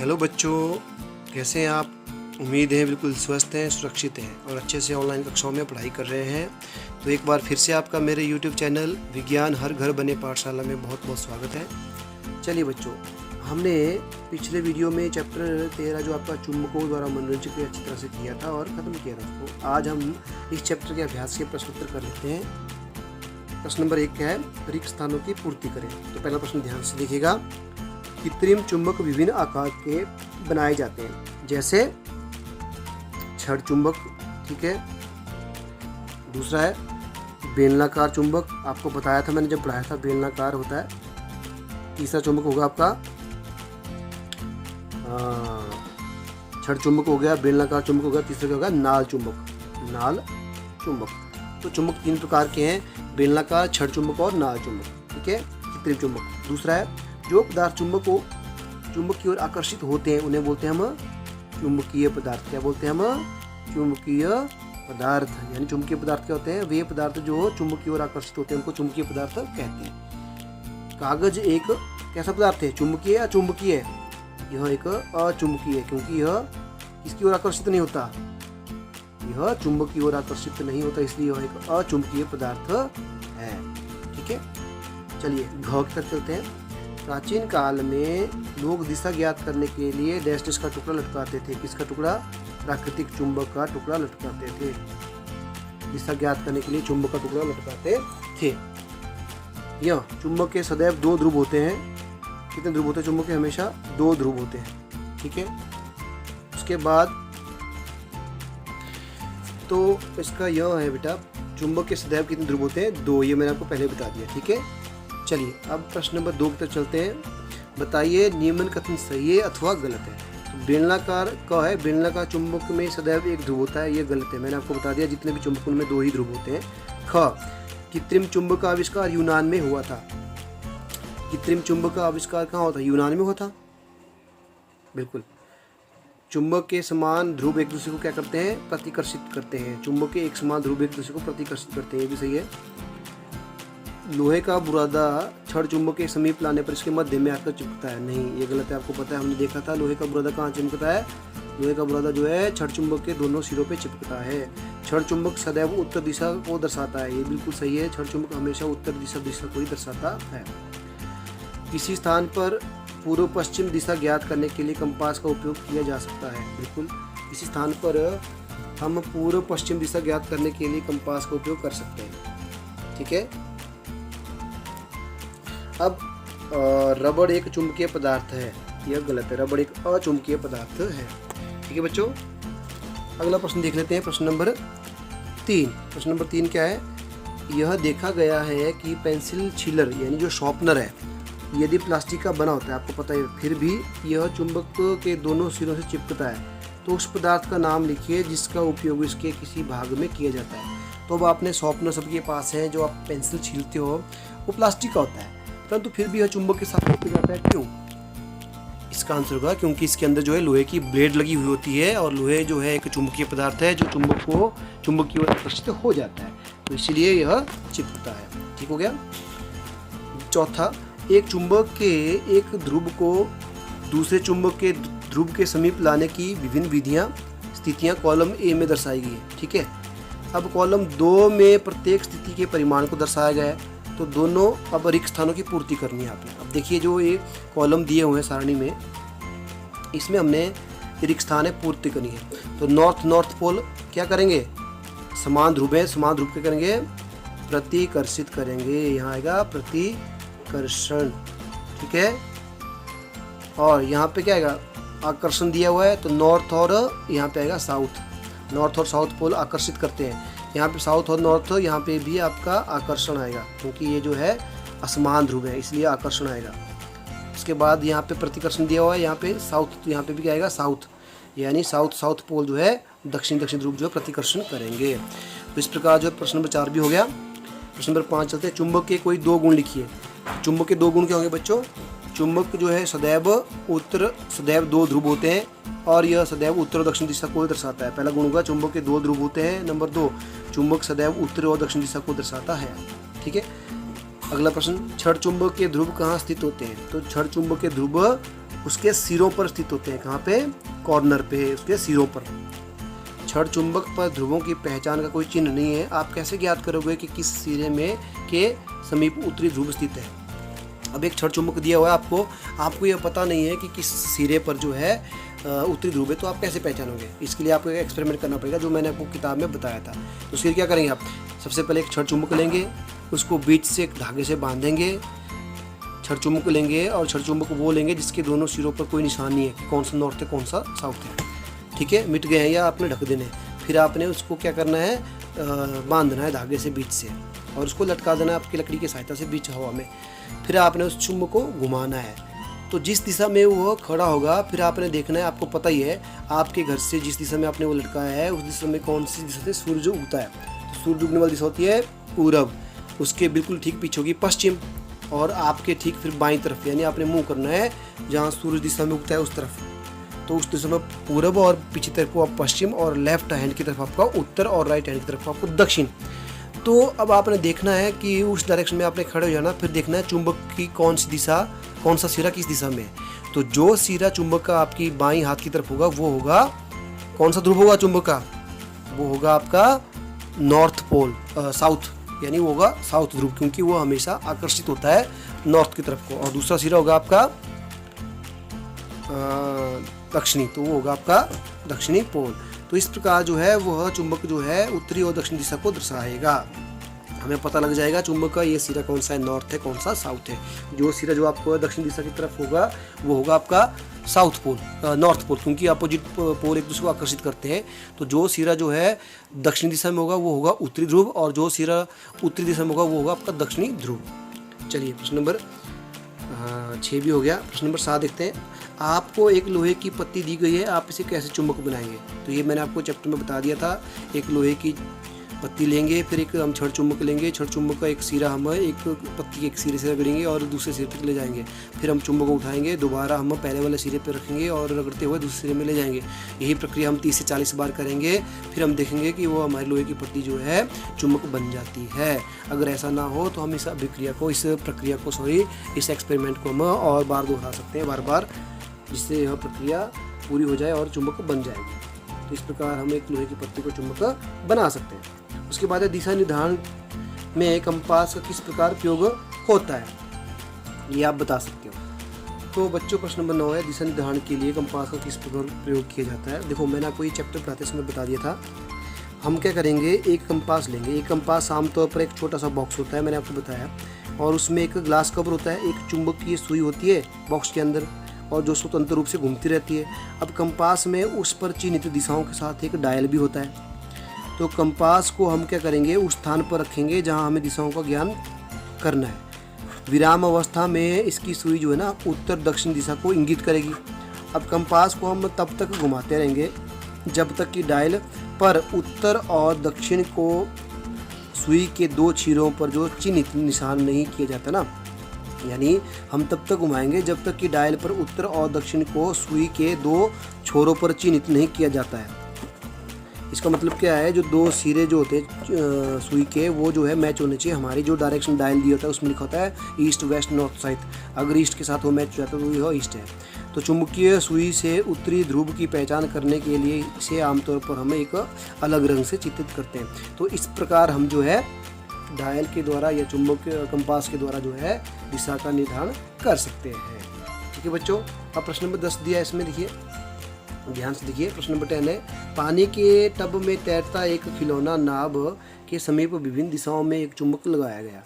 Hello बच्चों, कैसे हैं आप। उम्मीद है बिल्कुल स्वस्थ हैं, सुरक्षित हैं और अच्छे से ऑनलाइन कक्षाओं में पढ़ाई कर रहे हैं। तो एक बार फिर से आपका मेरे YouTube चैनल विज्ञान हर घर बने पाठशाला में बहुत बहुत स्वागत है। चलिए बच्चों, हमने पिछले वीडियो में चैप्टर 13 जो आपका चुंबकों द्वारा मनोरंजन को अच्छी तरह से किया था और ख़त्म किया था उसको। आज हम इस चैप्टर के अभ्यास के प्रश्न उत्तर कर लेते हैं। प्रश्न नंबर 1 क्या है, रिक्त स्थानों की पूर्ति करें। तो पहला प्रश्न ध्यान से देखिएगा। कृत्रिम चुंबक विभिन्न आकार के बनाए जाते हैं, जैसे छड़ चुंबक, ठीक है। दूसरा है बेलनाकार चुंबक, आपको बताया था मैंने जब पढ़ाया था, बेलनाकार होता है। तीसरा चुंबक होगा आपका छड़ चुंबक हो गया, बेलनाकार चुंबक हो गया, तीसरा क्या होगा, नाल चुंबक, नाल चुंबक। तो चुंबक 3 प्रकार के हैं, बेलनाकार, छड़ चुंबक और नाल चुंबक, ठीक है, कृत्रिम चुंबक। दूसरा है जो पदार्थ चुंबक की ओर आकर्षित होते हैं उन्हें बोलते हैं हम चुंबकीय पदार्थ। क्या बोलते हैं हम? चुंबकीय पदार्थ। यानी चुंबकीय पदार्थ क्या होते हैं? वे पदार्थ जो चुंबक की ओर आकर्षित होते हैं उनको चुंबकीय पदार्थ कहते हैं। कागज एक कैसा पदार्थ है? चुंबकीय या चुंबकीय? यह एक अचुंबकीय है, क्योंकि यह किसकी ओर आकर्षित नहीं होता, यह चुंबक की ओर आकर्षित नहीं होता, इसलिए यह एक अचुंबकीय पदार्थ है, ठीक है। चलिए घ तक चलते हैं। प्राचीन काल में लोग दिशा ज्ञात करने के लिए डैश डैश का टुकड़ा लटकाते थे। किसका टुकड़ा? प्राकृतिक चुंबक का टुकड़ा लटकाते थे। दिशा ज्ञात करने के लिए चुंबक का टुकड़ा लटकाते थे। यह चुंबक के सदैव 2 ध्रुव होते हैं। कितने ध्रुव होते हैं चुंबक के? हमेशा 2 ध्रुव होते हैं, ठीक है। उसके बाद तो इसका यह है बेटा, चुंबक के सदैव कितने ध्रुव होते हैं? 2। ये मैंने आपको पहले बता दिया, ठीक है। चलिए अब प्रश्न नंबर 2 की तरफ चलते हैं। बताइए निम्न कथन सही है अथवा गलत है। तो बेलनाकार का है, बेलनाकार चुंबक में सदैव 1 ध्रुव होता है, ये गलत है। मैंने आपको बता दिया जितने भी चुंबक उनमें 2 ही ध्रुव होते हैं। ख, कृत्रिम चुंबक का आविष्कार यूनान में हुआ था। कृत्रिम चुंबक का आविष्कार कहाँ हुआ था? यूनान में हुआ था, बिल्कुल। चुंबक के समान ध्रुव एक दूसरे को क्या करते हैं? प्रतिकर्षित करते हैं। चुंबक के एक समान ध्रुव एक दूसरे को प्रतिकर्षित करते हैं, ये भी सही है। लोहे का बुरादा छड़ चुंबक के समीप लाने पर इसके मध्य में आकर चिपकता है। नहीं, ये गलत है, आपको पता है, हमने देखा था लोहे का बुरादा कहाँ चिपकता है। लोहे का बुरादा जो है छड़ चुंबक के दोनों सिरों पे चिपकता है। छड़ चुंबक सदैव उत्तर दिशा को दर्शाता है, ये बिल्कुल सही है। छड़ चुंबक हमेशा उत्तर दिशा को ही दर्शाता है। किसी स्थान पर पूर्व पश्चिम दिशा ज्ञात करने के लिए कंपास का उपयोग किया जा सकता है। बिल्कुल, किसी स्थान पर हम पूर्व पश्चिम दिशा ज्ञात करने के लिए कंपास का उपयोग कर सकते हैं, ठीक है। अब रबड़ एक चुंबकीय पदार्थ है, यह गलत है। रबड़ एक अचुंबकीय पदार्थ है, ठीक है बच्चों। अगला प्रश्न देख लेते हैं, प्रश्न नंबर 3। प्रश्न नंबर 3 क्या है? यह देखा गया है कि पेंसिल छीलर यानी जो शॉर्पनर है, यदि प्लास्टिक का बना होता है, आपको पता है, फिर भी यह चुंबक के दोनों सिरों से चिपकता है। तो उस पदार्थ का नाम लिखिए जिसका उपयोग इसके किसी भाग में किया जाता है। तो अब आपने शॉर्पनर सबके पास है, जो आप पेंसिल छीलते हो वो प्लास्टिक का होता है, परंतु फिर भी यह चुंबक के साथ चिपक जाता है। क्यों? इसका आंसर होगा क्योंकि इसके अंदर जो है लोहे की ब्लेड लगी हुई होती है, और लोहे जो है एक चुंबकीय पदार्थ है जो चुंबक की ओर आकर्षित हो जाता है, तो इसीलिए यह चिपकता है, ठीक हो गया। चौथा, एक चुंबक के एक ध्रुव को दूसरे चुंबक के ध्रुव के समीप लाने की विभिन्न विधियां स्थितियां कॉलम ए में दर्शाई गई है, ठीक है। अब कॉलम 2 में प्रत्येक स्थिति के परिमाण को दर्शाया गया है, तो दोनों अब रिक्त स्थानों की पूर्ति करनी है आपने। अब देखिए जो ये कॉलम दिए हुए हैं सारणी में, इसमें हमने रिक्त स्थान है पूर्ति करनी है। तो नॉर्थ पोल क्या करेंगे? समान ध्रुव है, समान ध्रुव क्या करेंगे? प्रतिकर्षित करेंगे। यहाँ आएगा प्रतिकर्षण, ठीक है। और यहाँ पे क्या आएगा? आकर्षण दिया हुआ है, तो नॉर्थ और यहाँ पे आएगा साउथ। नॉर्थ और साउथ पोल आकर्षित करते हैं। यहाँ पे साउथ और नॉर्थ, यहाँ पे भी आपका आकर्षण आएगा, क्योंकि ये जो है असमान ध्रुव है, इसलिए आकर्षण आएगा। उसके बाद यहाँ पे प्रतिकर्षण दिया हुआ है, यहाँ पे साउथ, तो यहाँ पे भी क्या आएगा? साउथ, यानी साउथ पोल जो है दक्षिण ध्रुव जो है प्रतिकर्षण करेंगे। तो इस प्रकार जो है प्रश्न नंबर 4 भी हो गया। प्रश्न नंबर 5 चलते हैं। चुंबक के कोई 2 गुण लिखिए। चुंबक के 2 गुण क्या होंगे बच्चों? चुंबक जो है सदैव 2 ध्रुव होते हैं, और यह सदैव उत्तर और दक्षिण दिशा को दर्शाता है। पहला गुण होगा चुंबक के 2 ध्रुव होते हैं। नंबर 2, चुंबक सदैव उत्तर और दक्षिण दिशा को दर्शाता है, ठीक है। अगला प्रश्न, छड़ चुंबक के ध्रुव कहाँ स्थित होते हैं? तो छड़ चुंबक के ध्रुव उसके सिरों पर स्थित होते हैं। कहाँ पे? कॉर्नर पे, उसके सिरों पर। छड़ चुंबक पर ध्रुवों की पहचान का कोई चिन्ह नहीं है। आप कैसे ज्ञात करोगे कि किस सिरे में के समीप उत्तरी ध्रुव स्थित है? अब एक छड़ चुंबक दिया हुआ है आपको यह पता नहीं है कि किस सिरे पर जो है उत्तरी ध्रुव है, तो आप कैसे पहचानोगे? इसके लिए आपको एक एक्सपेरिमेंट करना पड़ेगा जो मैंने आपको किताब में बताया था। तो फिर क्या करेंगे आप? सबसे पहले एक छड़ चुंबक लेंगे, उसको बीच से एक धागे से बांधेंगे। छड़ चुंबक लेंगे और छड़ चुंबक वो लेंगे जिसके दोनों सिरों पर कोई निशान नहीं है कि कौन सा नॉर्थ है कौन सा साउथ है। ठीक है, मिट गए हैं या आपने ढक देने। फिर आपने उसको क्या करना है? बांधना है धागे से बीच से और उसको लटका देना है आपकी लकड़ी की सहायता से बीच हवा में। फिर आपने उस चुंबक को घुमाना है, तो जिस दिशा में वो खड़ा होगा फिर आपने देखना है। आपको पता ही है आपके घर से जिस दिशा में आपने वो लटकाया है उस दिशा में कौन सी दिशा से सूरज उगता है। तो सूरज उगने वाली दिशा होती है पूरब, उसके बिल्कुल ठीक पीछे होगी पश्चिम, और आपके ठीक फिर बाईं तरफ, यानी आपने मुंह करना है जहाँ सूरज दिशा में उगता है उस तरफ। तो उस दिशा में पूरब और पीछे तरफ को आप पश्चिम, और लेफ्ट हैंड की तरफ आपका उत्तर, और राइट हैंड की तरफ आपको दक्षिण। तो अब आपने देखना है कि उस डायरेक्शन में आपने खड़े हो जाना, फिर देखना है चुंबक की कौन सी दिशा, कौन सा सिरा किस दिशा में है। तो जो सिरा चुंबक का आपकी बाईं हाथ की तरफ होगा वो होगा, कौन सा ध्रुव होगा चुंबक का? वो होगा आपका नॉर्थ पोल, साउथ, यानी वो होगा साउथ ध्रुव, क्योंकि वो हमेशा आकर्षित होता है नॉर्थ की तरफ को। और दूसरा सिरा होगा आपका दक्षिणी, तो वो होगा आपका दक्षिणी पोल। तो इस प्रकार जो है वह चुंबक जो है उत्तरी और दक्षिण दिशा को दर्शाएगा। हमें पता लग जाएगा चुंबक का ये सिरा कौन सा है, नॉर्थ है कौन सा साउथ है। जो सिरा जो आपको दक्षिण दिशा की तरफ होगा वो होगा आपका साउथ पोल, नॉर्थ पोल, क्योंकि अपोजिट पोल एक दूसरे को आकर्षित करते हैं। तो जो सिरा जो है दक्षिण दिशा में होगा वो होगा उत्तरी ध्रुव, और जो सिरा उत्तरी दिशा में होगा वो होगा आपका दक्षिणी ध्रुव। चलिए प्रश्न नंबर 6 भी हो गया। प्रश्न नंबर 7 देखते हैं। आपको एक लोहे की पत्ती दी गई है, आप इसे कैसे चुंबक बनाएंगे? तो ये मैंने आपको चैप्टर में बता दिया था। एक लोहे की पत्ती लेंगे, फिर एक हम छड़ चुंबक लेंगे, छड़ चुंबक का एक सिरा हम एक पत्ती के एक सिरे से रगड़ेंगे और दूसरे सिरे तक ले जाएंगे। फिर हम चुंबक को उठाएंगे, दोबारा हम पहले वाले सिरे पर रखेंगे और रगड़ते हुए दूसरे सिरे में ले जाएंगे। यही प्रक्रिया हम 30 से 40 बार करेंगे। फिर हम देखेंगे कि वो हमारी लोहे की पत्ती जो है चुंबक बन जाती है। अगर ऐसा ना हो तो हम इस एक्सपेरिमेंट को हम और बार दोहरा सकते हैं, बार बार, जिससे यह प्रक्रिया पूरी हो जाए और चुंबक बन जाएगी। तो इस प्रकार हम एक लोहे की पत्ती को चुंबक बना सकते हैं। उसके बाद है दिशा निर्धारण में कंपास का किस प्रकार प्रयोग होता है, ये आप बता सकते हो। तो बच्चों प्रश्न नंबर 9 है, दिशा निर्धारण के लिए कंपास का किस प्रकार प्रयोग किया जाता है। देखो मैंने आपको ये चैप्टर पढ़ाते समय बता दिया था। हम क्या करेंगे, एक कंपास लेंगे। एक कंपास आमतौर पर एक छोटा सा बॉक्स होता है, मैंने आपको बताया, और उसमें एक ग्लास कवर होता है, एक चुंबकीय सुई होती है बॉक्स के अंदर, और जो स्वतंत्र रूप से घूमती रहती है। अब कंपास में उस पर चिन्हित दिशाओं के साथ एक डायल भी होता है। तो कंपास को हम क्या करेंगे, उस स्थान पर रखेंगे जहां हमें दिशाओं का ज्ञान करना है। विराम अवस्था में इसकी सुई जो है ना उत्तर दक्षिण दिशा को इंगित करेगी। अब कंपास को हम तब तक घुमाते रहेंगे जब तक कि डायल पर उत्तर और दक्षिण को सुई के 2 चीरों पर जो चिन्हित निशान नहीं किया जाता ना, यानी हम तब तक घुमाएंगे जब तक कि डायल पर उत्तर और दक्षिण को सुई के 2 छोरों पर चिन्हित नहीं किया जाता है। इसका मतलब क्या है, जो 2 सिरे जो होते हैं सुई के वो जो है मैच होने चाहिए। हमारी जो डायरेक्शन डायल दिया होता है उसमें लिखा होता है ईस्ट वेस्ट नॉर्थ साउथ, अगर ईस्ट के साथ वो मैच हो जाता है तो यह ईस्ट है। तो चुंबकीय सुई से उत्तरी ध्रुव की पहचान करने के लिए इसे आमतौर पर हम एक अलग रंग से चित्रित करते हैं। तो इस प्रकार हम जो है डायल के द्वारा या चुंबक कंपास के द्वारा जो है दिशा का निर्धारण कर सकते हैं। ठीक है बच्चों, अब प्रश्न नंबर 10 दिया है, इसमें देखिए ध्यान से देखिए। प्रश्न नंबर 10 है, पानी के टब में तैरता एक खिलौना नाव के समीप विभिन्न दिशाओं में एक चुंबक लगाया गया।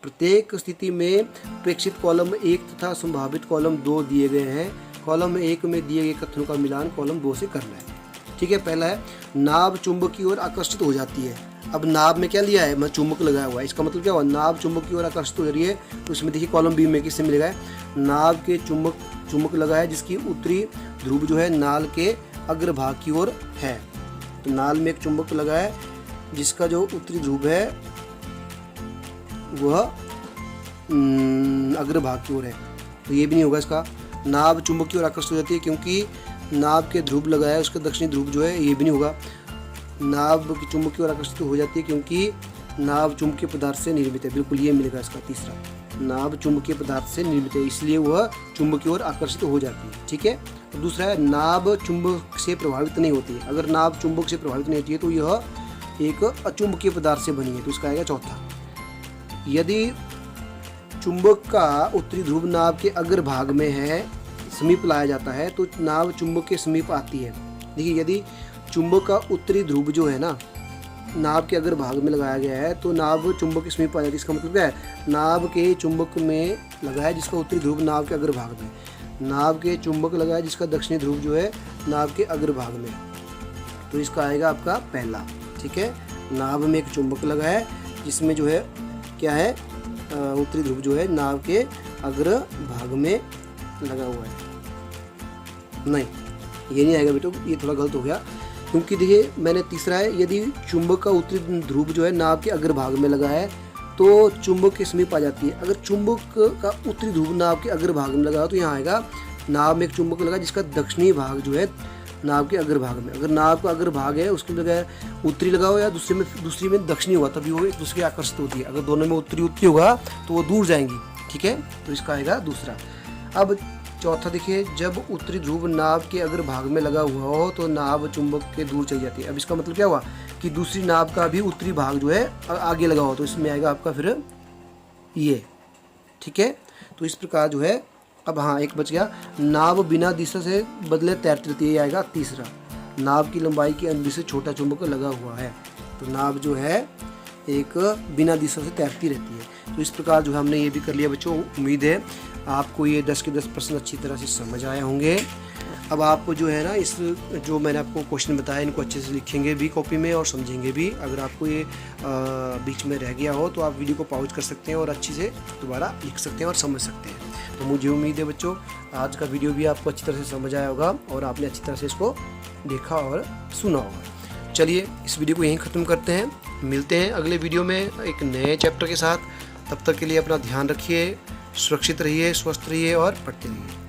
प्रत्येक स्थिति में प्रेक्षित कॉलम 1 तथा संभावित कॉलम 2 दिए गए हैं। कॉलम 1 में दिए गए कथनों का मिलान कॉलम 2 से करना है। ठीक है, पहला है नाव चुंबक की ओर आकर्षित हो जाती है। अब नाव में क्या लिया है, मैं चुंबक लगाया हुआ है, इसका मतलब क्या हुआ, नाव चुंबक की ओर आकर्षित हो रही है। तो इसमें देखिए कॉलम बी में किससे मिलेगा, नाव के चुंबक लगा है जिसकी उत्तरी ध्रुव जो है नाल के अग्रभाग की ओर है। तो नाल में एक चुंबक लगा है जिसका जो उत्तरी ध्रुव है वह अग्रभाग की ओर है। तो ये भी नहीं होगा इसका। नाव चुंबक की ओर आकर्षित हो जाती है क्योंकि नाव के ध्रुव लगाया है, उसका दक्षिणी ध्रुव जो है, ये भी नहीं होगा। नाव की चुंबक की ओर आकर्षित हो जाती है क्योंकि नाव चुंबकीय पदार्थ से निर्मित है, बिल्कुल ये मिलेगा इसका तीसरा। नाभ चुंबकीय पदार्थ से निर्मित है, इसलिए वह चुंबक की ओर आकर्षित हो जाती है। ठीक है। तो दूसरा है नाभ चुंबक से प्रभावित नहीं होती है। अगर नाभ चुंबक से प्रभावित नहीं होती है तो यह एक अचुंबकीय पदार्थ से बनी है, तो इसका आएगा चौथा। यदि चुंबक का उत्तरी ध्रुव नाभ के अग्र भाग में है, समीप लाया जाता है, तो नाभ चुंबक के समीप आती है। देखिए, यदि चुंबक का उत्तरी ध्रुव जो है ना नाभ के अग्र भाग में लगाया गया है तो नाभ चुंबक के समीप आ जाती है। इसका मतलब क्या है, नाभ के चुंबक में लगा है जिसका उत्तरी ध्रुव नाभ के अग्र भाग में, नाभ के चुंबक लगा है जिसका दक्षिणी ध्रुव जो है नाभ के अग्र भाग में, तो इसका आएगा आपका पहला। ठीक है। नाभ में एक चुंबक लगा है जिसमें जो है क्या है, उत्तरी ध्रुव जो है नाभ के अग्र भाग में लगा हुआ है। नहीं, ये नहीं आएगा बेटो, ये थोड़ा गलत हो गया, क्योंकि देखिए मैंने तीसरा है, यदि चुंबक का उत्तरी ध्रुव जो है नाभ के अग्र भाग में लगा है तो चुंबक के समीप आ जाती है। अगर चुंबक का उत्तरी ध्रुव नाभ के अग्र भाग में लगा हो तो यहाँ आएगा नाभ में एक चुंबक लगा जिसका दक्षिणी भाग जो है नाभ के अग्र भाग में। अगर नाभ का अग्र भाग है उसकी जगह उत्तरी लगा हो या दूसरी में दक्षिणी हुआ, तभी वो एक दूसरे के आकर्षित होती है। अगर दोनों में उत्तरी होगा तो वो दूर जाएंगी। ठीक है। तो इसका आएगा दूसरा। अब चौथा देखिए, जब उत्तरी ध्रुव नाभ के अग्र भाग में लगा हुआ हो तो नाभ चुंबक के दूर चली जाती है। अब इसका मतलब क्या हुआ कि दूसरी नाभ का भी उत्तरी भाग जो है आगे लगा हो, तो इसमें आएगा आपका फिर ये। ठीक है। तो इस प्रकार जो है, अब हाँ एक बच गया, नाभ बिना दिशा से बदले तैरती रहती है, ये आएगा तीसरा। नाभ की लंबाई की अंदर से छोटा चुंबक लगा हुआ है, तो नाभ जो है एक बिना दिशा से तैरती रहती है। तो इस प्रकार जो है हमने ये भी कर लिया बच्चों। उम्मीद है आपको ये 10 के 10 प्रश्न अच्छी तरह से समझ आए होंगे। अब आप जो है ना इस जो मैंने आपको क्वेश्चन बताया इनको अच्छे से लिखेंगे भी कॉपी में और समझेंगे भी। अगर आपको ये बीच में रह गया हो तो आप वीडियो को पॉज कर सकते हैं और अच्छे से दोबारा लिख सकते हैं और समझ सकते हैं। तो मुझे उम्मीद है बच्चों आज का वीडियो भी आपको अच्छी तरह से समझ आया होगा और आपने अच्छी तरह से इसको देखा और सुना होगा। चलिए इस वीडियो को यहीं ख़त्म करते हैं, मिलते हैं अगले वीडियो में एक नए चैप्टर के साथ। तब तक के लिए अपना ध्यान रखिए, सुरक्षित रहिए, स्वस्थ रहिए और पढ़ते रहिए।